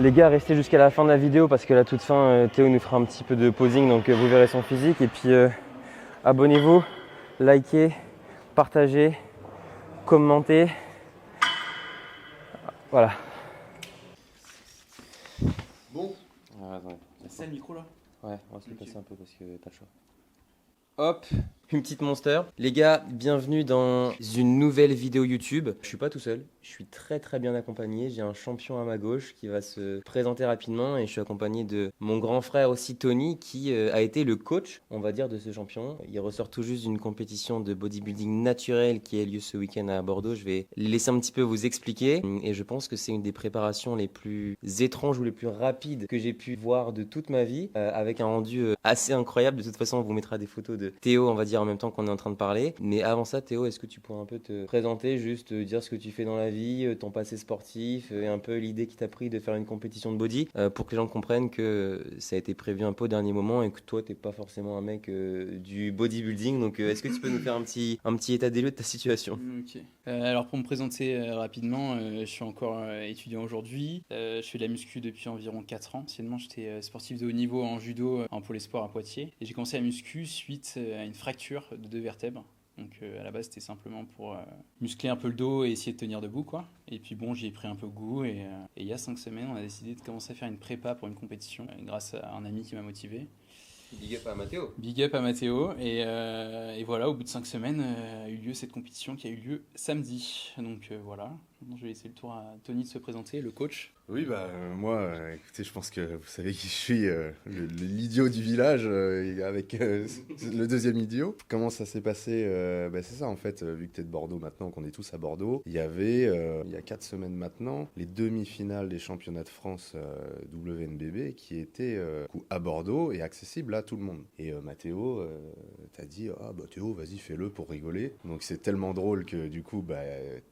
Les gars, restez jusqu'à la fin de la vidéo parce que la toute fin, Théo nous fera un petit peu de posing, donc vous verrez son physique. Et puis abonnez-vous, likez, partagez, commentez. Voilà. Bon. Ah, attendez. C'est le micro là? Ouais, on va se le passer un peu parce que pas le choix. Hop, une petite monster. Les gars, bienvenue dans une nouvelle vidéo YouTube. Je suis pas tout seul, je suis très bien accompagné. J'ai un champion à ma gauche qui va se présenter rapidement et je suis accompagné de mon grand frère aussi Tony qui a été le coach, on va dire, de ce champion. Il ressort tout juste d'une compétition de bodybuilding naturel qui a lieu ce week-end à Bordeaux. Je vais laisser un petit peu vous expliquer et je pense que c'est une des préparations les plus étranges ou les plus rapides que j'ai pu voir de toute ma vie avec un rendu assez incroyable. De toute façon, on vous mettra des photos de Théo, on va dire, en même temps qu'on est en train de parler. Mais avant ça, Théo, est-ce que tu pourrais un peu te présenter, juste dire ce que tu fais dans la vie, ton passé sportif et un peu l'idée qui t'a pris de faire une compétition de body pour que les gens comprennent que ça a été prévu un peu au dernier moment et que toi, t'es pas forcément un mec du bodybuilding. Donc, est-ce que tu peux nous faire un petit état des lieux de ta situation? Ok. Alors pour me présenter rapidement, je suis encore étudiant aujourd'hui. Je fais de la muscu depuis environ 4 ans. Anciennement, j'étais sportif de haut niveau en judo en pôle espoir à Poitiers. Et j'ai commencé la muscu suite à une fracture de 2 vertèbres. Donc à la base, c'était simplement pour muscler un peu le dos et essayer de tenir debout, quoi. Et puis bon, j'y ai pris un peu goût et il y a 5 semaines, on a décidé de commencer à faire une prépa pour une compétition grâce à un ami qui m'a motivé. Big up à Mathéo. Big up à Mathéo. Et voilà, au bout de 5 semaines, a eu lieu cette compétition qui a eu lieu samedi. Donc voilà, maintenant je vais laisser le tour à Tony de se présenter, le coach. Oui, moi, écoutez, je pense que vous savez qui je suis, l'idiot du village, avec le deuxième idiot. Comment ça s'est passé? C'est ça, en fait, vu que tu es de Bordeaux maintenant, qu'on est tous à Bordeaux, il y avait, il y a 4 semaines maintenant, les demi-finales des championnats de France WNBB qui étaient à Bordeaux et accessibles à tout le monde. Et Mathéo t'a dit, Théo, vas-y, fais-le pour rigoler. Donc c'est tellement drôle que du coup,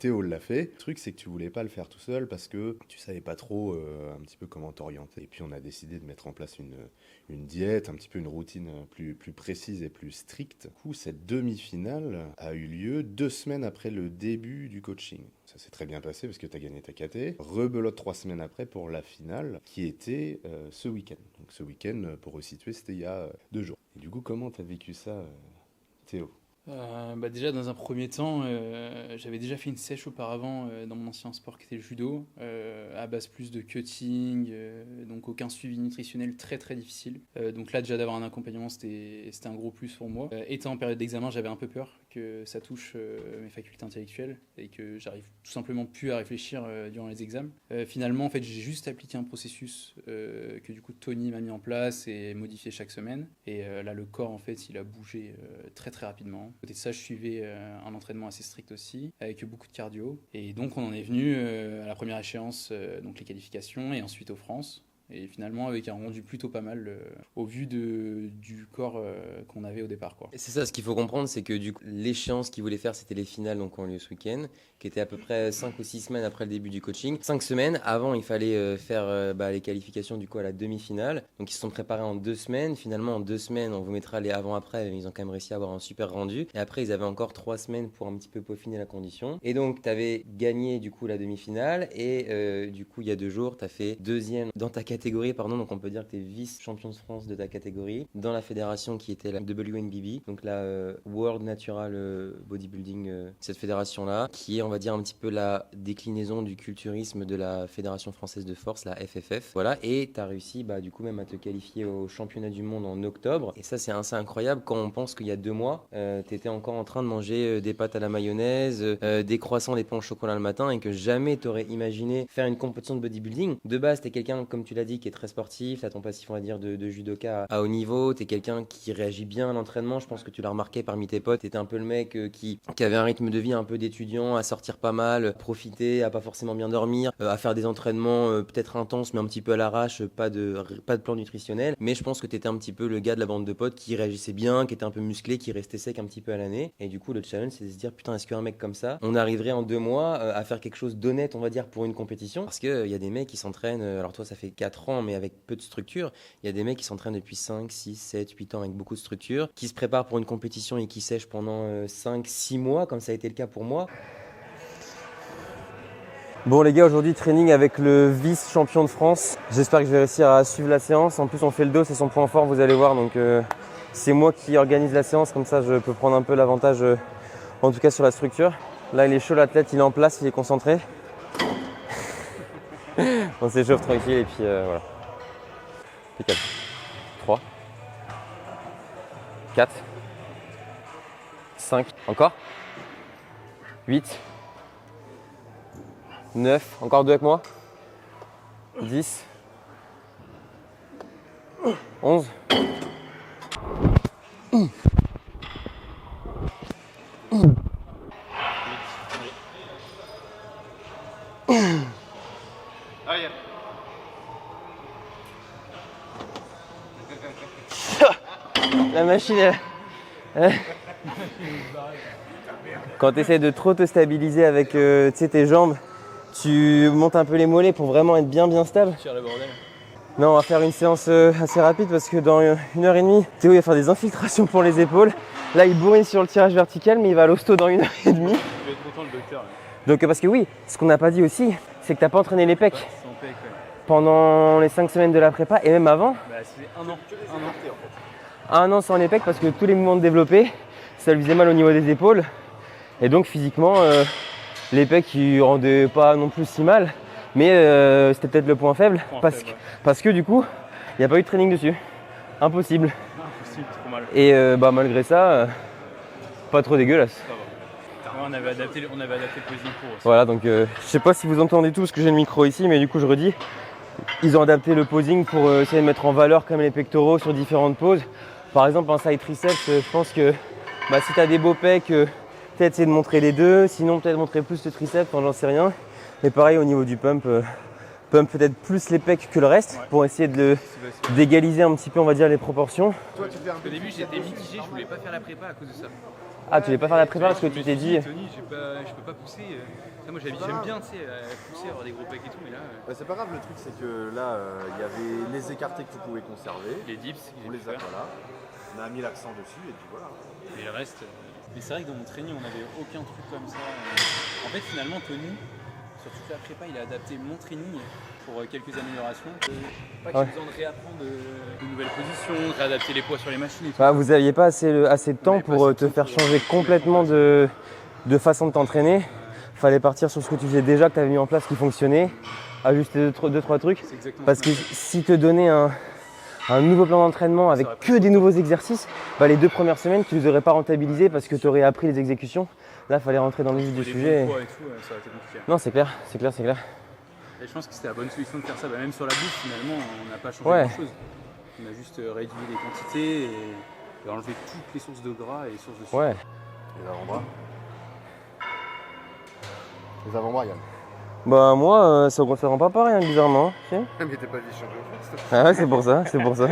Théo l'a fait. Le truc, c'est que tu voulais pas le faire tout seul parce que tu savais pas trop un petit peu comment t'orienter. Et puis on a décidé de mettre en place une diète, un petit peu une routine plus précise et plus stricte. Du coup, cette demi-finale a eu lieu 2 semaines après le début du coaching. Ça s'est très bien passé parce que tu as gagné ta KT. Rebelote 3 semaines après pour la finale qui était ce week-end. Donc ce week-end, pour resituer, c'était il y a 2 jours. Et du coup, comment tu as vécu ça, Théo? Déjà dans un premier temps, j'avais déjà fait une sèche auparavant dans mon ancien sport qui était le judo, à base plus de cutting, donc aucun suivi nutritionnel, très difficile. Donc là déjà d'avoir un accompagnement c'était un gros plus pour moi. Étant en période d'examen, j'avais un peu peur que ça touche mes facultés intellectuelles et que j'arrive tout simplement plus à réfléchir durant les examens. Finalement en fait j'ai juste appliqué un processus que du coup Tony m'a mis en place et modifié chaque semaine. Et là le corps en fait il a bougé très rapidement. À côté de ça, je suivais un entraînement assez strict aussi, avec beaucoup de cardio. Et donc, on en est venu à la première échéance, donc les qualifications, et ensuite aux France. Et finalement, avec un rendu plutôt pas mal au vu du corps qu'on avait au départ, quoi. Et c'est ça, ce qu'il faut comprendre, c'est que du coup, l'échéance qu'il voulait faire, c'était les finales donc, qui ont lieu ce week-end, qui était à peu près 5 ou 6 semaines après le début du coaching. 5 semaines, avant, il fallait faire les qualifications du coup à la demi-finale. Donc, ils se sont préparés en 2 semaines. Finalement, en 2 semaines, on vous mettra les avant-après. Ils ont quand même réussi à avoir un super rendu. Et après, ils avaient encore 3 semaines pour un petit peu peaufiner la condition. Et donc, tu avais gagné du coup la demi-finale. Et du coup, il y a 2 jours, tu as fait deuxième dans ta catégorie, pardon. Donc, on peut dire que tu es vice-champion de France de ta catégorie dans la fédération qui était la WNBB. Donc la World Natural Bodybuilding, cette fédération-là, qui est, on va dire, un petit peu la déclinaison du culturisme de la Fédération Française de Force, la FFF. Voilà, et tu as réussi du coup même à te qualifier au championnat du monde en octobre. Et ça, c'est assez incroyable quand on pense qu'il y a 2 mois, tu étais encore en train de manger des pâtes à la mayonnaise, des croissants, des pains au chocolat le matin, et que jamais tu aurais imaginé faire une compétition de bodybuilding. De base, tu es quelqu'un, comme tu l'as dit, qui est très sportif, tu as ton passif, on va dire, de judoka à haut niveau, tu es quelqu'un qui réagit bien à l'entraînement. Je pense que tu l'as remarqué parmi tes potes, tu étais un peu le mec qui avait un rythme de vie un peu d'étudiant, à sortir pas mal, profiter, à pas forcément bien dormir, à faire des entraînements peut-être intenses mais un petit peu à l'arrache, pas de plan nutritionnel. Mais je pense que tu étais un petit peu le gars de la bande de potes qui réagissait bien, qui était un peu musclé, qui restait sec un petit peu à l'année. Et du coup, le challenge, c'est de se dire, putain, est-ce qu'un mec comme ça, on arriverait en 2 mois à faire quelque chose d'honnête, on va dire, pour une compétition? Parce qu'il y a des mecs qui s'entraînent, alors toi, ça fait 4 ans, mais avec peu de structure. Il y a des mecs qui s'entraînent depuis 5, 6, 7, 8 ans avec beaucoup de structure, qui se préparent pour une compétition et qui sèchent pendant 5, 6 mois, comme ça a été le cas pour moi. Bon les gars, aujourd'hui training avec le vice-champion de France. J'espère que je vais réussir à suivre la séance. En plus on fait le dos, c'est son point fort, vous allez voir. Donc c'est moi qui organise la séance, comme ça je peux prendre un peu l'avantage en tout cas sur la structure. Là il est chaud l'athlète, il est en place, il est concentré. On s'échauffe tranquille et puis voilà. Impeccable. 3, 4, 5, encore 8, 9, encore 2 avec moi, 10, 11, La machine Quand tu essaies de trop te stabiliser avec tes jambes, tu montes un peu les mollets pour vraiment être bien stable. Tire le bordel. Non, on va faire une séance assez rapide parce que dans 1h30, Théo il va faire des infiltrations pour les épaules. Là il bourrine sur le tirage vertical mais il va à l'hosto dans 1h30. Il va être content le docteur. Ouais. Donc parce que oui, ce qu'on n'a pas dit aussi, c'est que t'as pas entraîné les pecs Sans pec, ouais. pendant les 5 semaines de la prépa et même avant. Bah, c'est un an. Un an sans les pecs parce que tous les mouvements de développé, ça lui faisait mal au niveau des épaules. Et donc physiquement, les pecs ils rendaient pas non plus si mal. Mais c'était peut-être le point faible parce que du coup, il n'y a pas eu de training dessus. Impossible. Impossible, trop mal. Et malgré ça, pas trop dégueulasse. Ça va. Ouais, on avait adapté le posing pour aussi. Voilà, donc je sais pas si vous entendez tout parce que j'ai le micro ici, mais du coup je redis. Ils ont adapté le posing pour essayer de mettre en valeur comme les pectoraux sur différentes poses. Par exemple en side triceps, je pense que si tu as des beaux pecs, peut-être essayer de montrer les deux, sinon peut-être montrer plus le triceps, j'en sais rien. Et pareil au niveau du pump, pump peut-être plus les pecs que le reste pour essayer d'égaliser un petit peu on va dire les proportions. Au début j'étais mitigé, je voulais pas faire la prépa à cause de ça. Ah tu voulais pas faire la prépa parce que tu t'es dit... Tony, je peux pas pousser. Moi j'aime bien pousser, avoir des gros pecs et tout, mais là... c'est pas grave, le truc c'est que là, il y avait les écartés que tu pouvais conserver. Les dips, On les a, voilà. On a mis l'accent dessus et puis voilà. Et le reste... Mais c'est vrai que dans mon training on n'avait aucun truc comme ça. En fait finalement Tony, sur toute la prépa, il a adapté mon training pour quelques améliorations. Pas que j'ai besoin de réapprendre de nouvelles positions, de réadapter les poids sur les machines et tout. Vous n'aviez pas assez de temps pour te faire changer complètement de façon de t'entraîner. Fallait partir sur ce que tu faisais déjà, que tu avais mis en place, qui fonctionnait, ajuster 2-3 trucs. Parce que si te donnais un nouveau plan d'entraînement avec que des nouveaux exercices, les 2 premières semaines, tu ne les aurais pas rentabilisés parce que tu aurais appris les exécutions. Là, il fallait rentrer dans le vif du sujet. Et tout, ça aurait été compliqué. Non, c'est clair. Et je pense que c'était la bonne solution de faire ça. Même sur la bouffe, finalement, on n'a pas changé grand-chose. On a juste réduit les quantités et enlevé toutes les sources de gras et les sources de sucre. Ouais. Les avant-bras. Les avant-bras, Yann. Moi, ça ne rend pas pareil, bizarrement. Si. Mais t'es pas vice-champion de France. Ah ouais, c'est pour ça.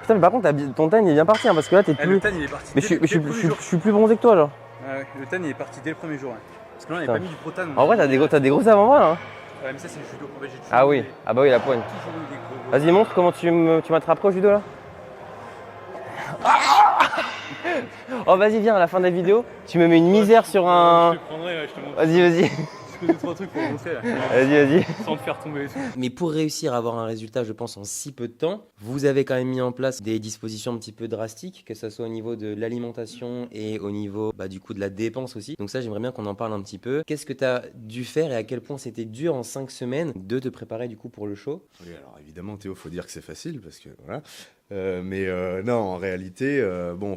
Putain, mais par contre, ton tan il est bien parti, parce que là, t'es plus... Le tan, il est parti Mais je suis plus bronzé que toi, genre. Ah ouais, le tan, il est parti dès le premier jour. Parce que là, on n'avait pas mis du protan. En vrai, t'as des gros avant-bras, là. Ouais, mais ça, c'est le judo. En fait, Ah oui, oui, la poigne. Vas-y, montre comment tu m'attraperas au judo, là. Oh, vas-y, viens, à la fin de la vidéo, tu me mets une misère sur un... Je te prendrai, ouais, je te montre. Vas-y. Je fais 2-3 trucs pour montrer, là. Vas-y. Sans te faire tomber et tout. Mais pour réussir à avoir un résultat, je pense, en si peu de temps, vous avez quand même mis en place des dispositions un petit peu drastiques, que ce soit au niveau de l'alimentation et au niveau du coup de la dépense aussi. Donc ça, j'aimerais bien qu'on en parle un petit peu. Qu'est-ce que tu as dû faire et à quel point c'était dur en 5 semaines de te préparer du coup pour le show? Oui, alors évidemment, Théo, faut dire que c'est facile parce que voilà. Non, en réalité,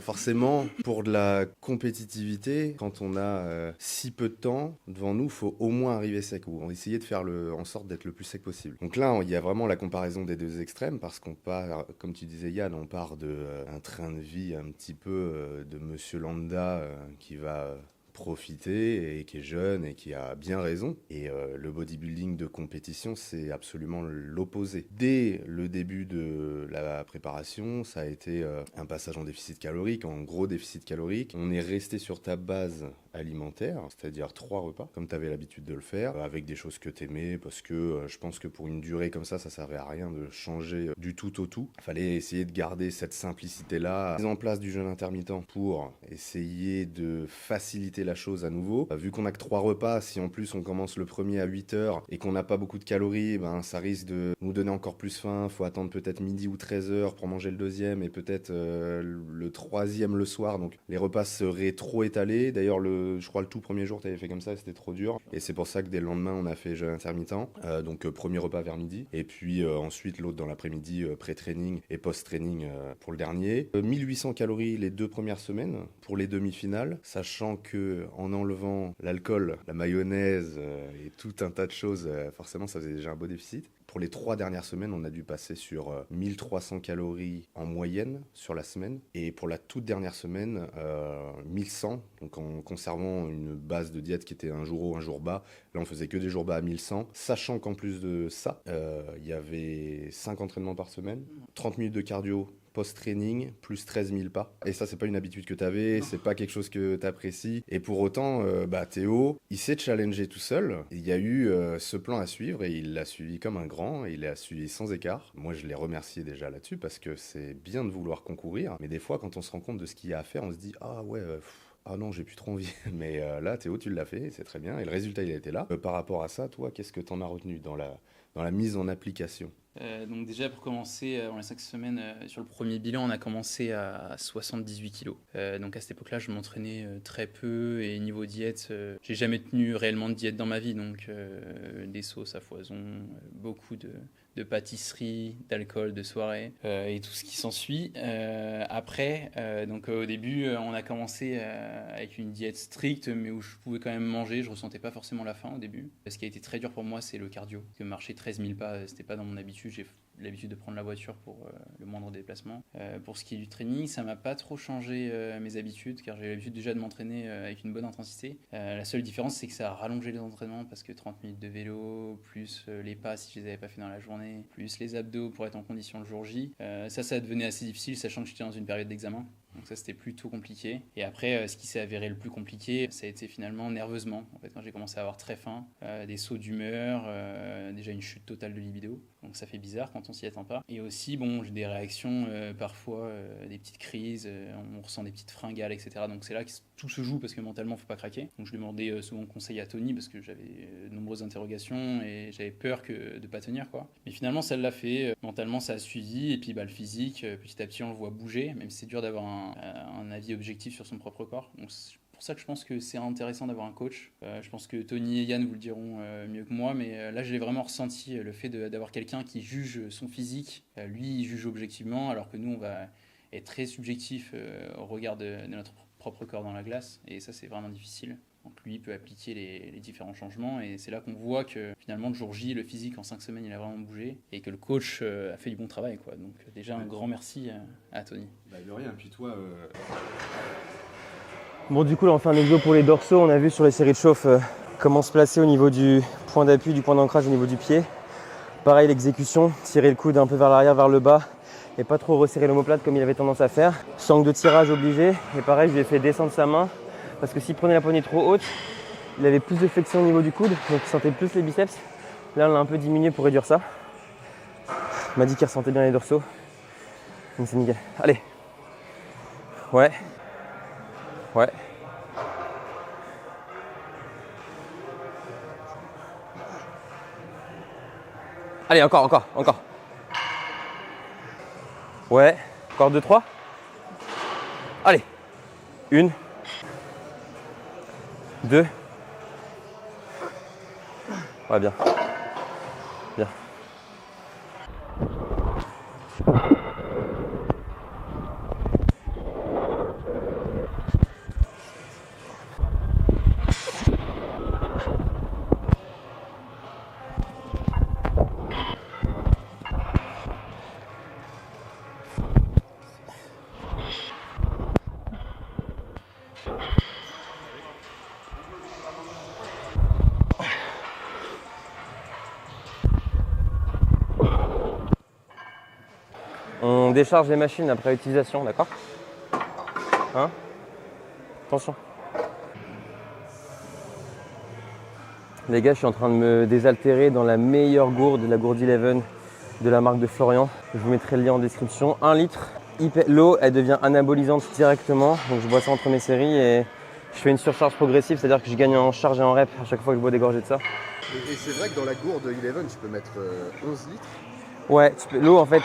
forcément, pour de la compétitivité, quand on a si peu de temps devant nous, il faut au moins arriver sec ou essayer de faire en sorte d'être le plus sec possible. Donc là, il y a vraiment la comparaison des deux extrêmes parce qu'on part, comme tu disais Yann, on part d'un train de vie un petit peu de monsieur lambda qui va profiter et qui est jeune et qui a bien raison. Et le bodybuilding de compétition, c'est absolument l'opposé. Dès le début de la préparation, ça a été un passage en déficit calorique, en gros déficit calorique. On est resté sur ta base alimentaire, c'est-à-dire 3 repas, comme tu avais l'habitude de le faire, avec des choses que tu aimais, parce que je pense que pour une durée comme ça servait à rien de changer du tout au tout. Il fallait essayer de garder cette simplicité-là. Mise en place du jeûne intermittent pour essayer de faciliter la chose à nouveau. Vu qu'on n'a que 3 repas, si en plus on commence le premier à 8h et qu'on n'a pas beaucoup de calories, ça risque de nous donner encore plus faim. Faut attendre peut-être midi ou 13h pour manger le deuxième et peut-être le troisième le soir. Donc les repas seraient trop étalés. D'ailleurs, je crois le tout premier jour, tu avais fait comme ça, c'était trop dur. Et c'est pour ça que dès le lendemain, on a fait jeûne intermittent. Donc premier repas vers midi. Et puis ensuite, l'autre dans l'après-midi, pré-training et post-training pour le dernier. 1800 calories les 2 premières semaines pour les demi-finales, sachant que en enlevant l'alcool, la mayonnaise et tout un tas de choses, forcément, ça faisait déjà un beau déficit. Pour les 3 dernières semaines, on a dû passer sur 1300 calories en moyenne sur la semaine. Et pour la toute dernière semaine, 1100. Donc en conservant une base de diète qui était un jour haut, un jour bas. Là, on faisait que des jours bas à 1100. Sachant qu'en plus de ça, il y avait 5 entraînements par semaine, 30 minutes de cardio post-training, plus 13 000 pas. Et ça, c'est pas une habitude que tu avais, c'est pas quelque chose que tu apprécies. Et pour autant, Théo, il s'est challengé tout seul. Il y a eu ce plan à suivre et il l'a suivi comme un grand. Il l'a suivi sans écart. Moi, je l'ai remercié déjà là-dessus parce que c'est bien de vouloir concourir. Mais des fois, quand on se rend compte de ce qu'il y a à faire, on se dit « Ah ouais, ah non, j'ai plus trop envie. » Mais là, Théo, tu l'as fait, c'est très bien. Et le résultat, il a été là. Par rapport à ça, toi, qu'est-ce que tu en as retenu dans la mise en application ? Donc déjà pour commencer, en les 5 semaines, sur le premier bilan, on a commencé à 78 kilos. Donc à cette époque-là, je m'entraînais très peu et niveau diète, j'ai jamais tenu réellement de diète dans ma vie. Donc des sauces à foison, beaucoup de pâtisserie, d'alcool, de soirée et tout ce qui s'ensuit. Après, donc au début, on a commencé avec une diète stricte, mais où je pouvais quand même manger. Je ressentais pas forcément la faim au début. Ce qui a été très dur pour moi, c'est le cardio. Parce que marcher 13 000 pas, c'était pas dans mon habitude. J'ai l'habitude de prendre la voiture pour le moindre déplacement. Pour ce qui est du training, ça m'a pas trop changé mes habitudes, car j'ai l'habitude déjà de m'entraîner avec une bonne intensité. La seule différence, c'est que ça a rallongé les entraînements parce que 30 minutes de vélo, plus les pas si je les avais pas fait dans la journée, plus les abdos pour être en condition le jour J. Ça devenait assez difficile, sachant que j'étais dans une période d'examen. Donc ça, c'était plutôt compliqué. Et après, ce qui s'est avéré le plus compliqué, ça a été finalement nerveusement. En fait, quand j'ai commencé à avoir très faim, des sauts d'humeur, déjà une chute totale de libido. Donc ça fait bizarre quand on s'y attend pas. Et aussi, j'ai des réactions, parfois des petites crises, on ressent des petites fringales, etc. Donc c'est là que tout se joue parce que mentalement, faut pas craquer. Donc je demandais souvent conseil à Tony parce que j'avais de nombreuses interrogations et j'avais peur de pas tenir, quoi. Mais finalement, ça l'a fait. Mentalement, ça a suivi. Et puis le physique, petit à petit, on le voit bouger, même si c'est dur d'avoir un avis objectif sur son propre corps. Donc c'est pour ça que je pense que c'est intéressant d'avoir un coach. Je pense que Tony et Yann vous le diront mieux que moi, mais là j'ai vraiment ressenti le fait d'avoir quelqu'un qui juge son physique. Lui, il juge objectivement, alors que nous, on va être très subjectif au regard de notre propre corps dans la glace, et ça c'est vraiment difficile. Donc lui peut appliquer les différents changements, et c'est là qu'on voit que finalement le jour J, le physique en 5 semaines il a vraiment bougé, et que le coach a fait du bon travail, quoi. Donc déjà un grand merci à Tony. De rien, puis toi... Bon, du coup là on fait un exo pour les dorsaux. On a vu sur les séries de chauffe comment se placer au niveau du point d'appui, du point d'ancrage au niveau du pied. Pareil, l'exécution, tirer le coude un peu vers l'arrière, vers le bas, et pas trop resserrer l'omoplate comme il avait tendance à faire. Sangle de tirage obligé, et pareil je lui ai fait descendre sa main, parce que s'il prenait la poignée trop haute, il avait plus de flexion au niveau du coude, donc il sentait plus les biceps. Là on l'a un peu diminué pour réduire ça. Il m'a dit qu'il ressentait bien les dorsaux, donc c'est nickel. Allez. Ouais. Ouais. Allez, encore. Ouais. Encore 2, 3. Allez. 1. 2. Ouais, bien. Bien. On décharge les machines après utilisation, d'accord ? Hein ? Attention. Les gars, je suis en train de me désaltérer dans la meilleure gourde, la gourde 11 de la marque de Florian. Je vous mettrai le lien en description. 1 litre. L'eau, elle devient anabolisante directement. Donc je bois ça entre mes séries et Je fais une surcharge progressive, c'est-à-dire que je gagne en charge et en rep à chaque fois que je bois des gorgées de ça. Et c'est vrai que dans la gourde Eleven, tu peux mettre 11 litres. Ouais, l'eau en fait,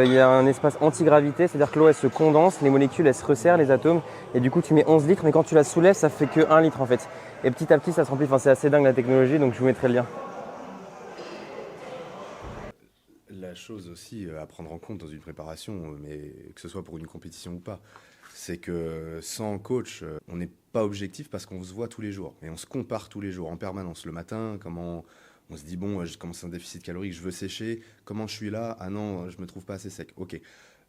il y a un espace anti-gravité, c'est-à-dire que l'eau elle se condense, les molécules elles se resserrent, les atomes, et du coup tu mets 11 litres, mais quand tu la soulèves, ça fait que 1 litre en fait. Et petit à petit ça se remplit, enfin c'est assez dingue la technologie, donc je vous mettrai le lien. La chose aussi à prendre en compte dans une préparation, mais que ce soit pour une compétition ou pas, c'est que sans coach, on n'est pas objectif parce qu'on se voit tous les jours et on se compare tous les jours en permanence. Le matin, comment on se dit bon, je commence un déficit calorique, je veux sécher, comment je suis là? Ah non, je me trouve pas assez sec. Ok,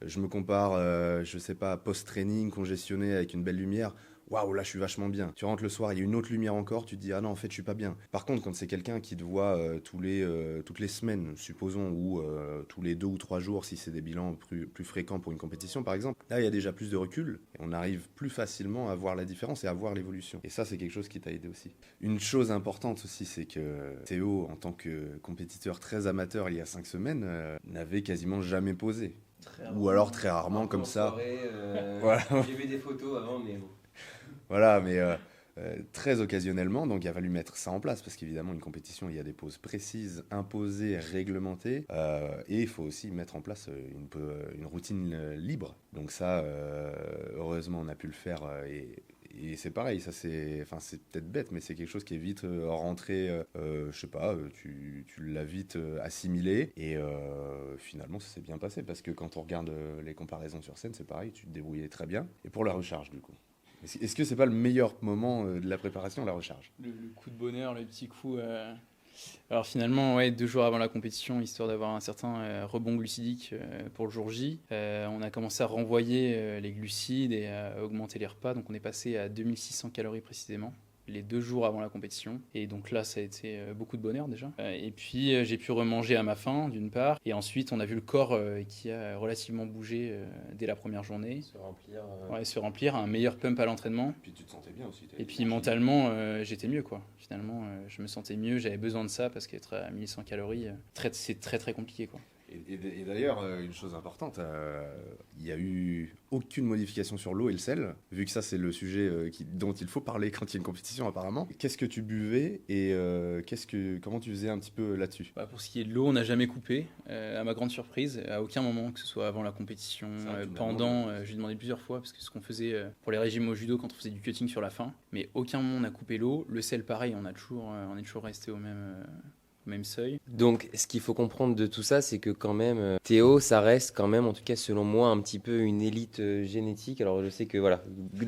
je me compare, je sais pas, post-training, congestionné avec une belle lumière. Waouh, là je suis vachement bien. Tu rentres le soir, il y a une autre lumière encore, tu te dis ah non, en fait je suis pas bien. Par contre, quand c'est quelqu'un qui te voit toutes les semaines, supposons, ou tous les 2 ou 3 jours, si c'est des bilans plus fréquents pour une compétition par exemple, là il y a déjà plus de recul et on arrive plus facilement à voir la différence et à voir l'évolution. Et ça, c'est quelque chose qui t'a aidé aussi. Une chose importante aussi, c'est que Théo, en tant que compétiteur très amateur il y a 5 semaines, n'avait quasiment jamais posé. Ou alors très rarement comme ça. Soirée, Voilà. J'ai vu des photos avant, mais bon. Voilà, mais très occasionnellement, donc il a fallu mettre ça en place, parce qu'évidemment, une compétition, il y a des pauses précises, imposées, réglementées, et il faut aussi mettre en place une routine libre. Donc ça, heureusement, on a pu le faire, et c'est pareil, ça c'est peut-être bête, mais c'est quelque chose qui est vite rentré, je sais pas, tu l'as vite assimilé, et finalement, ça s'est bien passé, parce que quand on regarde les comparaisons sur scène, c'est pareil, tu te débrouillais très bien, et pour la recharge, du coup. Est-ce que c'est pas le meilleur moment de la préparation, la recharge? Le coup de bonheur, le petit coup. Alors finalement, ouais, 2 jours avant la compétition, histoire d'avoir un certain rebond glucidique pour le jour J, on a commencé à renvoyer les glucides et à augmenter les repas. Donc on est passé à 2600 calories précisément, les 2 jours avant la compétition. Et donc là, ça a été beaucoup de bonheur déjà. Et puis j'ai pu remanger à ma faim, d'une part. Et ensuite, on a vu le corps qui a relativement bougé dès la première journée. Se remplir. Ouais, se remplir, un meilleur pump à l'entraînement. Puis tu te sentais bien aussi. Et puis mentalement, j'étais mieux quoi. Finalement, je me sentais mieux, j'avais besoin de ça parce qu'être à 1100 calories, c'est très très compliqué quoi. Et d'ailleurs, une chose importante, il n'y a eu aucune modification sur l'eau et le sel, vu que ça c'est le sujet dont il faut parler quand il y a une compétition apparemment. Qu'est-ce que tu buvais et comment tu faisais un petit peu là-dessus? Bah, pour ce qui est de l'eau, on n'a jamais coupé, à ma grande surprise, à aucun moment, que ce soit avant la compétition, pendant, je lui ai demandé plusieurs fois, parce que ce qu'on faisait pour les régimes au judo quand on faisait du cutting sur la fin, mais aucun moment on a coupé l'eau. Le sel pareil, on est toujours resté au même seuil. Donc, ce qu'il faut comprendre de tout ça, c'est que quand même, Théo, ça reste quand même, en tout cas selon moi, un petit peu une élite génétique. Alors, je sais que voilà,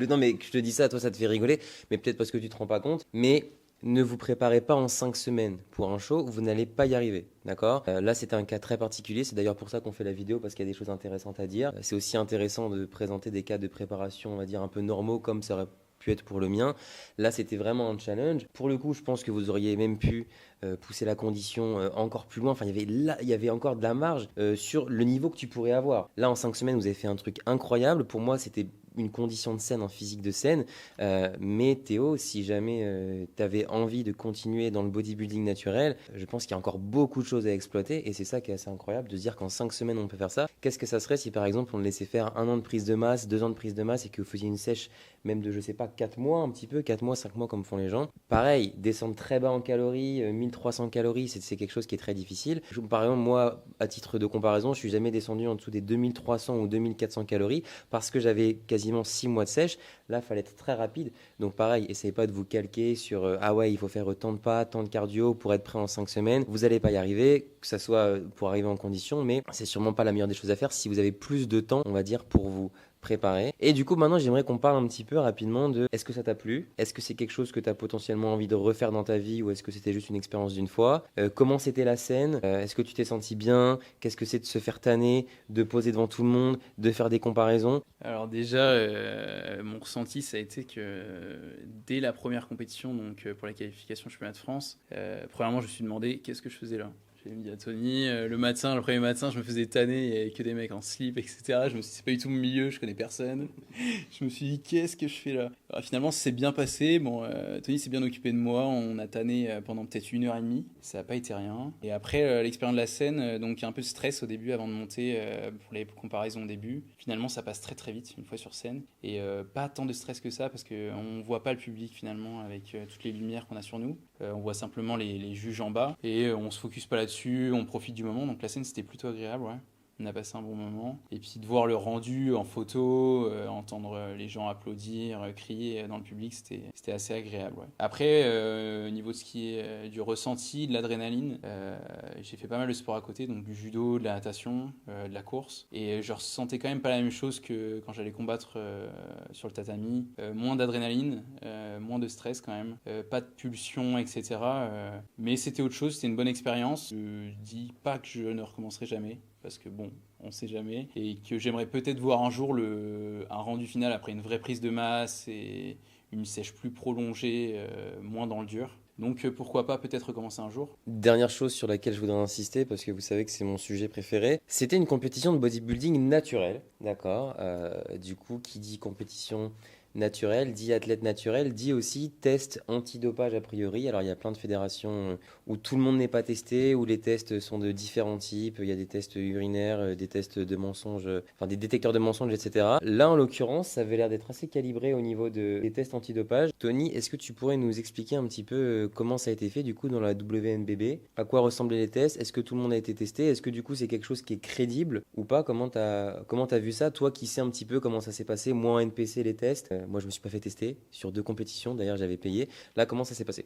non mais que je te dis ça, toi, ça te fait rigoler, mais peut-être parce que tu te rends pas compte. Mais ne vous préparez pas en 5 semaines pour un show, vous n'allez pas y arriver, d'accord? Là, c'était un cas très particulier, c'est d'ailleurs pour ça qu'on fait la vidéo, parce qu'il y a des choses intéressantes à dire. C'est aussi intéressant de présenter des cas de préparation, on va dire, un peu normaux, comme ça aurait pu être pour le mien. Là, c'était vraiment un challenge. Pour le coup, je pense que vous auriez même pu pousser la condition encore plus loin. Enfin, il y avait encore de la marge sur le niveau que tu pourrais avoir. Là, en 5 semaines, vous avez fait un truc incroyable. Pour moi, c'était une condition de scène en physique de scène. Mais Théo, si jamais tu avais envie de continuer dans le bodybuilding naturel, je pense qu'il y a encore beaucoup de choses à exploiter. Et c'est ça qui est assez incroyable, de se dire qu'en 5 semaines, on peut faire ça. Qu'est-ce que ça serait si, par exemple, on le laissait faire 1 an de prise de masse, 2 ans de prise de masse et que vous faisiez une sèche même de, je sais pas, 4 mois un petit peu, 4 mois, 5 mois comme font les gens. Pareil, descendre très bas en calories, 1300 calories, c'est quelque chose qui est très difficile. Par exemple, moi, à titre de comparaison, je suis jamais descendu en dessous des 2300 ou 2400 calories parce que j'avais quasiment 6 mois de sèche. Là, il fallait être très rapide. Donc pareil, essayez pas de vous calquer sur ah ouais, il faut faire tant de pas, tant de cardio pour être prêt en 5 semaines. Vous n'allez pas y arriver, que ça soit pour arriver en condition, mais c'est sûrement pas la meilleure des choses à faire si vous avez plus de temps, on va dire, pour vous préparer. Et du coup, maintenant, j'aimerais qu'on parle un petit peu rapidement de est-ce que ça t'a plu? Est-ce que c'est quelque chose que tu as potentiellement envie de refaire dans ta vie ou est-ce que c'était juste une expérience d'une fois? Comment c'était la scène? Est-ce que tu t'es senti bien? Qu'est-ce que c'est de se faire tanner, de poser devant tout le monde, de faire des comparaisons? Alors déjà, mon ressenti, ça a été que dès la première compétition, donc pour la qualification championnat de France, premièrement, je me suis demandé qu'est-ce que je faisais là. Je me dis à Tony, le premier matin, je me faisais tanner, il n'y avait que des mecs en slip, etc. Je me suis dit, c'est pas du tout mon milieu, je connais personne. Je me suis dit, qu'est-ce que je fais là? Alors, finalement, c'est bien passé. Bon, Tony s'est bien occupé de moi. On a tanné pendant peut-être 1 heure et demie. Ça n'a pas été rien. Et après, l'expérience de la scène, donc il y a un peu de stress au début avant de monter pour les comparaisons au début. Finalement, ça passe très très vite une fois sur scène. Et pas tant de stress que ça parce qu'on ne voit pas le public finalement avec toutes les lumières qu'on a sur nous. On voit simplement les juges en bas et on se focus pas là-dessus, on profite du moment. Donc la scène, c'était plutôt agréable, ouais. On a passé un bon moment. Et puis de voir le rendu en photo, entendre les gens applaudir, crier dans le public, c'était assez agréable. Ouais. Après, au niveau de ce qui est du ressenti, de l'adrénaline, j'ai fait pas mal de sport à côté, donc du judo, de la natation, de la course. Et je ressentais quand même pas la même chose que quand j'allais combattre sur le tatami. Moins d'adrénaline, moins de stress quand même, pas de pulsion, etc. Mais c'était autre chose, c'était une bonne expérience. Je dis pas que je ne recommencerai jamais. Parce que bon, on sait jamais, et que j'aimerais peut-être voir un jour un rendu final après une vraie prise de masse et une sèche plus prolongée, moins dans le dur. Donc pourquoi pas peut-être recommencer un jour. Dernière chose sur laquelle je voudrais insister, parce que vous savez que c'est mon sujet préféré, c'était une compétition de bodybuilding naturel, d'accord. Du coup, qui dit compétition naturelle, dit athlète naturel, dit aussi test antidopage a priori. Alors il y a plein de fédérations où tout le monde n'est pas testé, où les tests sont de différents types. Il y a des tests urinaires, des tests de mensonges, enfin des détecteurs de mensonges, etc. Là, en l'occurrence, ça avait l'air d'être assez calibré au niveau des tests antidopage. Tony, est-ce que tu pourrais nous expliquer un petit peu comment ça a été fait du coup dans la WNBB? À quoi ressemblaient les tests? Est-ce que tout le monde a été testé? Est-ce que du coup c'est quelque chose qui est crédible ou pas? Comment t'as vu ça? Toi qui sais un petit peu comment ça s'est passé, moi en NPC les tests. Moi, je me suis pas fait tester sur 2 compétitions. D'ailleurs, j'avais payé. Là, comment ça s'est passé?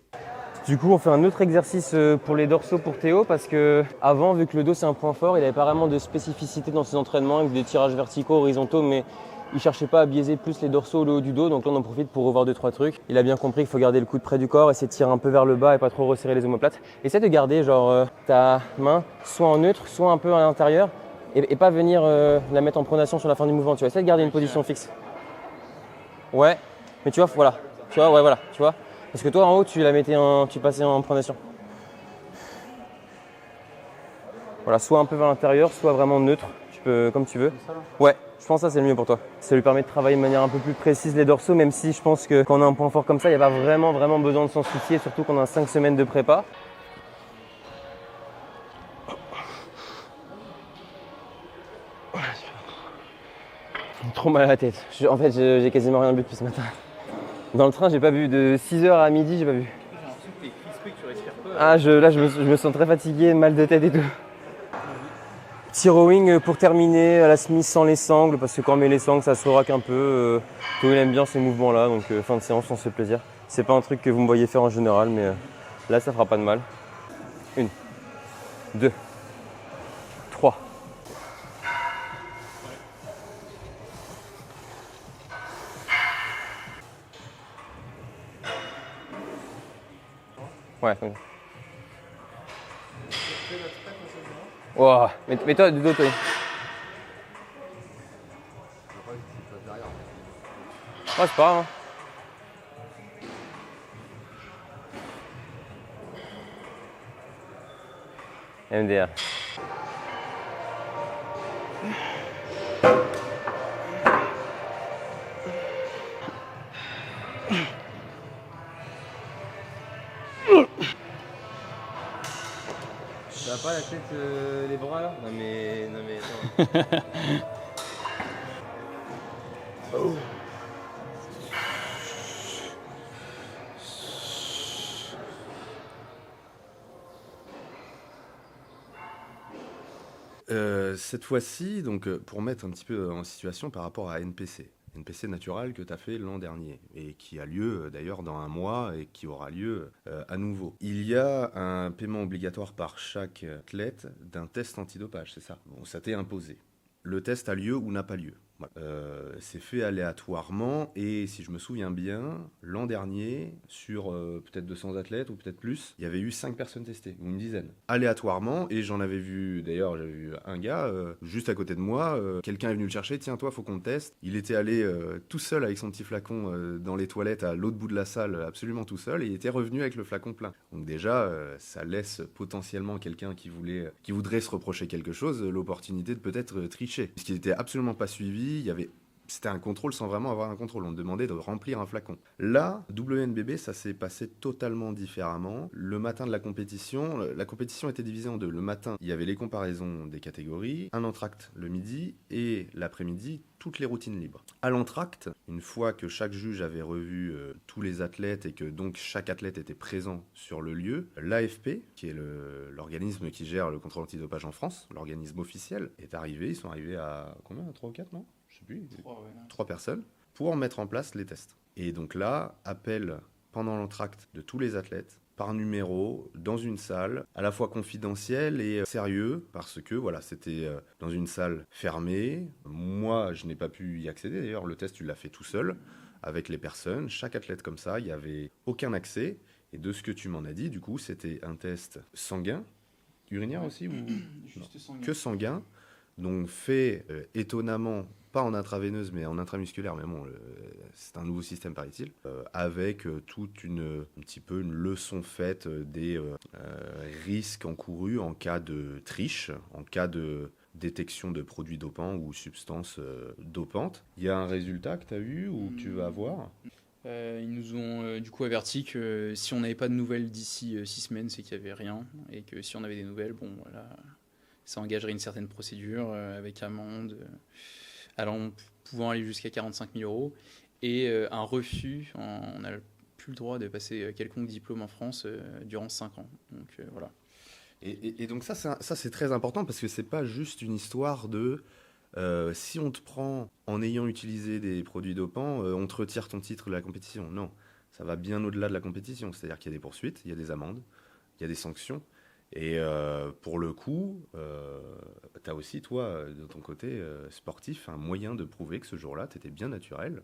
Du coup, on fait un autre exercice pour les dorsaux pour Théo parce que avant, vu que le dos c'est un point fort, il avait pas vraiment de spécificité dans ses entraînements avec des tirages verticaux, horizontaux, mais il cherchait pas à biaiser plus les dorsaux ou le haut du dos. Donc là, on en profite pour revoir 2-3 trucs. Il a bien compris qu'il faut garder le coude près du corps, essayer de tirer un peu vers le bas et pas trop resserrer les omoplates. Essaie de garder ta main soit en neutre, soit un peu à l'intérieur et pas venir la mettre en pronation sur la fin du mouvement. Tu vas essayer de garder une position fixe. Ouais, mais tu vois, voilà. Tu vois, ouais, voilà, tu vois. Parce que toi, en haut, tu passais en pronation. Voilà, soit un peu vers l'intérieur, soit vraiment neutre. Tu peux, comme tu veux. Ouais, je pense que ça, c'est le mieux pour toi. Ça lui permet de travailler de manière un peu plus précise les dorsaux, même si je pense que quand on a un point fort comme ça, il n'y a pas vraiment besoin de s'en soucier, surtout qu'on a 5 semaines de prépa. Trop mal à la tête. En fait, j'ai quasiment rien bu depuis ce matin. Dans le train, j'ai pas bu. De 6h à midi, j'ai pas bu. J'ai l'impression que t'es crispé, que tu respires peu. Ah, là, je me sens très fatigué, mal de tête et tout. Petit rowing pour terminer à la Smith sans les sangles, parce que quand on met les sangles, ça soraque un peu. Toi, il aime bien ces mouvements-là, donc fin de séance, on se fait plaisir. C'est pas un truc que vous me voyez faire en général, mais là, ça fera pas de mal. 1, 2, 3. Ouais, ok. Wow. Mets-toi du dos, toi. Ouais, c'est pas grave. MDR. T'as pas la tête, les bras là? Non mais attends. Oh. Cette fois-ci, donc pour mettre un petit peu en situation par rapport à NPC. NPC Natural que tu as fait l'an dernier et qui a lieu d'ailleurs dans un mois et qui aura lieu à nouveau. Il y a un paiement obligatoire par chaque athlète d'un test antidopage, c'est ça? Bon, ça t'est imposé. Le test a lieu ou n'a pas lieu. Voilà. C'est fait aléatoirement et si je me souviens bien, l'an dernier, sur peut-être 200 athlètes ou peut-être plus, il y avait eu 5 personnes testées, ou une dizaine. Aléatoirement, et j'en avais vu, d'ailleurs, j'avais vu un gars juste à côté de moi, quelqu'un est venu le chercher, tiens toi, faut qu'on te teste. Il était allé tout seul avec son petit flacon dans les toilettes à l'autre bout de la salle, absolument tout seul, et il était revenu avec le flacon plein. Donc déjà, ça laisse potentiellement quelqu'un qui voudrait se reprocher quelque chose, l'opportunité de peut-être tricher. Ce qui n'était absolument pas suivi, c'était un contrôle sans vraiment avoir un contrôle. On te demandait de remplir un flacon. Là, WNBB, ça s'est passé totalement différemment. Le matin de la compétition était divisée en deux. Le matin, il y avait les comparaisons des catégories, un entracte le midi et l'après-midi, toutes les routines libres. À l'entracte, une fois que chaque juge avait revu tous les athlètes et que donc chaque athlète était présent sur le lieu, l'AFP, qui est l'organisme qui gère le contrôle antidopage en France, l'organisme officiel, est arrivé. Ils sont arrivés à combien? 3 ou 4, non? Je sais plus. 3 personnes pour mettre en place les tests. Et donc là, appel pendant l'entracte de tous les athlètes par numéro, dans une salle, à la fois confidentielle et sérieux, parce que voilà, c'était dans une salle fermée. Moi, je n'ai pas pu y accéder. D'ailleurs, le test, tu l'as fait tout seul, avec les personnes. Chaque athlète comme ça, il n'y avait aucun accès. Et de ce que tu m'en as dit, du coup, c'était un test sanguin, urinaire aussi ou... Juste sanguin. Que sanguin, donc fait étonnamment, pas en intraveineuse, mais en intramusculaire, mais bon, c'est un nouveau système, paraît-il, avec toute un petit peu une leçon faite des risques encourus en cas de triche, en cas de détection de produits dopants ou substances dopantes. Il y a un résultat que tu as eu ou que tu vas avoir? Ils nous ont du coup averti que si on n'avait pas de nouvelles d'ici 6 semaines, c'est qu'il n'y avait rien, et que si on avait des nouvelles, bon voilà, ça engagerait une certaine procédure avec amende, pouvant aller jusqu'à 45 000 euros, et un refus, on n'a plus le droit de passer quelconque diplôme en France durant 5 ans. Donc voilà. Et donc ça c'est très important parce que c'est pas juste une histoire de si on te prend en ayant utilisé des produits dopants, on te retire ton titre de la compétition. Non, ça va bien au-delà de la compétition. C'est-à-dire qu'il y a des poursuites, il y a des amendes, il y a des sanctions. Et pour le coup, tu as aussi, toi, de ton côté sportif, un moyen de prouver que ce jour-là, tu étais bien naturel.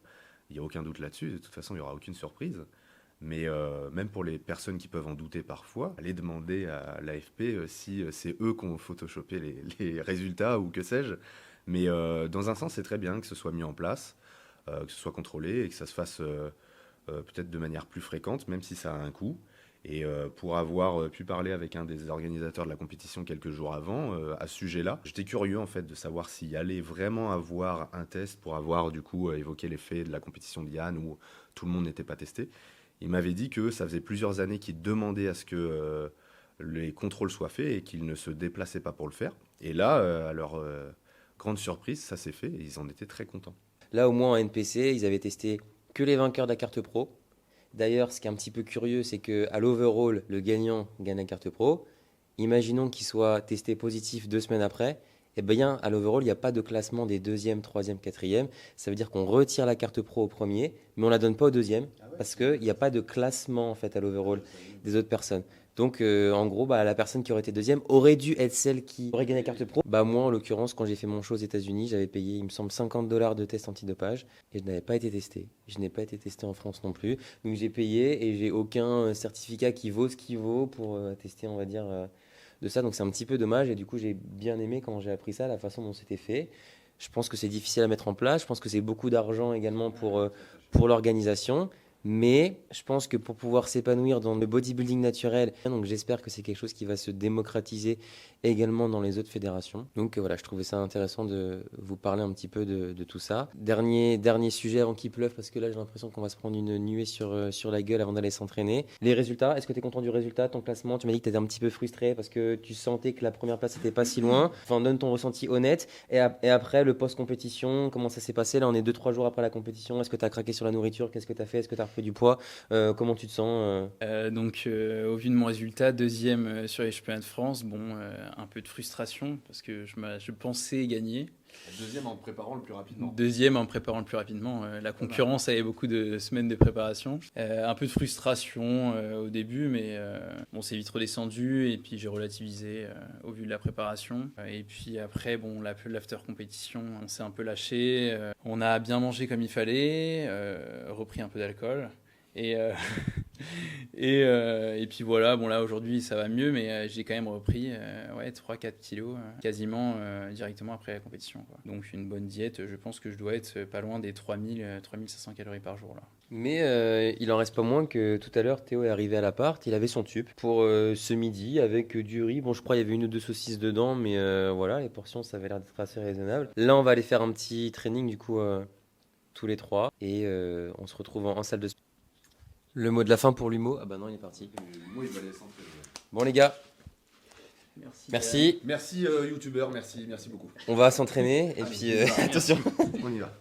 Il n'y a aucun doute là-dessus. De toute façon, il n'y aura aucune surprise. Mais même pour les personnes qui peuvent en douter parfois, allez demander à l'AFP si c'est eux qui ont photoshopé les résultats ou que sais-je. Mais dans un sens, c'est très bien que ce soit mis en place, que ce soit contrôlé et que ça se fasse peut-être de manière plus fréquente, même si ça a un coût. Et pour avoir pu parler avec un des organisateurs de la compétition quelques jours avant à ce sujet-là, j'étais curieux en fait de savoir s'il allait vraiment avoir un test pour avoir du coup évoqué les faits de la compétition de Yann où tout le monde n'était pas testé. Il m'avait dit que ça faisait plusieurs années qu'il demandait à ce que les contrôles soient faits et qu'il ne se déplaçait pas pour le faire. Et là, à leur grande surprise, ça s'est fait et ils en étaient très contents. Là, au moins, en NPC, ils avaient testé que les vainqueurs de la carte pro. D'ailleurs, ce qui est un petit peu curieux, c'est qu'à l'overall, le gagnant gagne la carte pro. Imaginons qu'il soit testé positif 2 semaines après. Eh bien, à l'overall, il n'y a pas de classement des deuxième, troisième, quatrième. Ça veut dire qu'on retire la carte pro au premier, mais on ne la donne pas au deuxième, parce qu'il n'y a pas de classement en fait, à l'overall des autres personnes. Donc, en gros, la personne qui aurait été deuxième aurait dû être celle qui aurait gagné la carte pro. Moi, en l'occurrence, quand j'ai fait mon show aux États-Unis, j'avais payé, il me semble, $50 de test antidopage et je n'avais pas été testé. Je n'ai pas été testé en France non plus. Donc, j'ai payé et j'ai aucun certificat qui vaut ce qu'il vaut pour tester, on va dire, de ça. Donc, c'est un petit peu dommage et du coup, j'ai bien aimé quand j'ai appris ça, la façon dont c'était fait. Je pense que c'est difficile à mettre en place. Je pense que c'est beaucoup d'argent également pour l'organisation. Mais je pense que pour pouvoir s'épanouir dans le bodybuilding naturel, donc j'espère que c'est quelque chose qui va se démocratiser également dans les autres fédérations. Donc voilà, je trouvais ça intéressant de vous parler un petit peu de tout ça. Dernier sujet avant qu'il pleuve, parce que là j'ai l'impression qu'on va se prendre une nuée sur la gueule avant d'aller s'entraîner. Les résultats, est-ce que tu es content du résultat, ton classement? Tu m'as dit que tu étais un petit peu frustré parce que tu sentais que la première place n'était pas si loin. Enfin, donne ton ressenti honnête. Et après, le post-compétition, comment ça s'est passé? Là, on est 2-3 jours après la compétition. Est-ce que tu as craqué sur la nourriture? Qu'est-ce que tu as fait? Est-ce que tu as repris du poids? Comment tu te sens Donc, au vu de mon résultat, deuxième sur les championnats de France, un peu de frustration parce que je pensais gagner. Deuxième en préparant le plus rapidement. Deuxième en préparant le plus rapidement. La concurrence avait beaucoup de semaines de préparation. Un peu de frustration au début, mais bon, c'est vite redescendu et puis j'ai relativisé au vu de la préparation. Et puis après, bon, l'after compétition, on s'est un peu lâché. On a bien mangé comme il fallait, repris un peu d'alcool. Et puis voilà, bon là aujourd'hui ça va mieux, mais j'ai quand même repris 3-4 kilos quasiment directement après la compétition, quoi. Donc une bonne diète, je pense que je dois être pas loin des 3500 calories par jour là. Mais il en reste pas moins que tout à l'heure, Théo est arrivé à l'appart, il avait son tube pour ce midi avec du riz. Bon, je crois qu'il y avait 1 ou 2 saucisses dedans, mais voilà, les portions ça avait l'air d'être assez raisonnable. Là, on va aller faire un petit training du coup tous les 3 et on se retrouve en salle de sport. Le mot de la fin pour Lumo. Ah bah non, il est parti. Moi, il va aller s'entraîner. Bon les gars, merci. Merci youtubeur, merci beaucoup. On va s'entraîner et puis attention. On y va.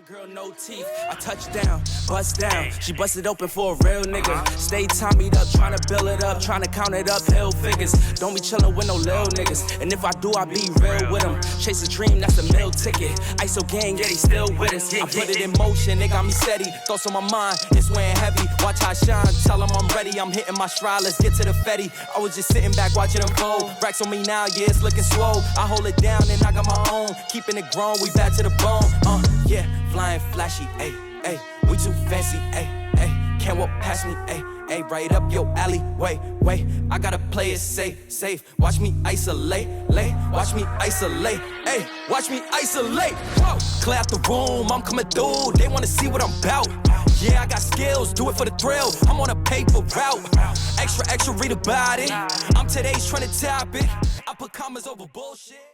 Girl, no teeth. I touch down, bust down. She busted open for a real nigga. Stay Tommy'd up, tryna build it up, tryna count it up, hill figures. Don't be chillin' with no lil niggas. And if I do, I be real with them. Chase a dream, that's a meal ticket. ISO gang, yeah, they still with us. I put it in motion, they got me steady. Thoughts on my mind, it's weighing heavy. Watch how I shine, tell them I'm ready. I'm hitting my stride, let's get to the fetty. I was just sitting back watching them fold. Racks on me now, yeah, it's looking swole. I hold it down and I got my own. Keeping it grown, we back to the bone. Yeah. Flying flashy, ayy, ayy, we too fancy, ayy, ayy, can't walk past me, ayy, ayy, right up your alley, wait, I gotta play it safe, watch me isolate, watch me isolate, ayy, watch me isolate, whoa, clear out the room, I'm coming through, they wanna see what I'm bout, yeah, I got skills, do it for the thrill, I'm on a paper route, extra, read about it, I'm today's trending topic, I put commas over bullshit.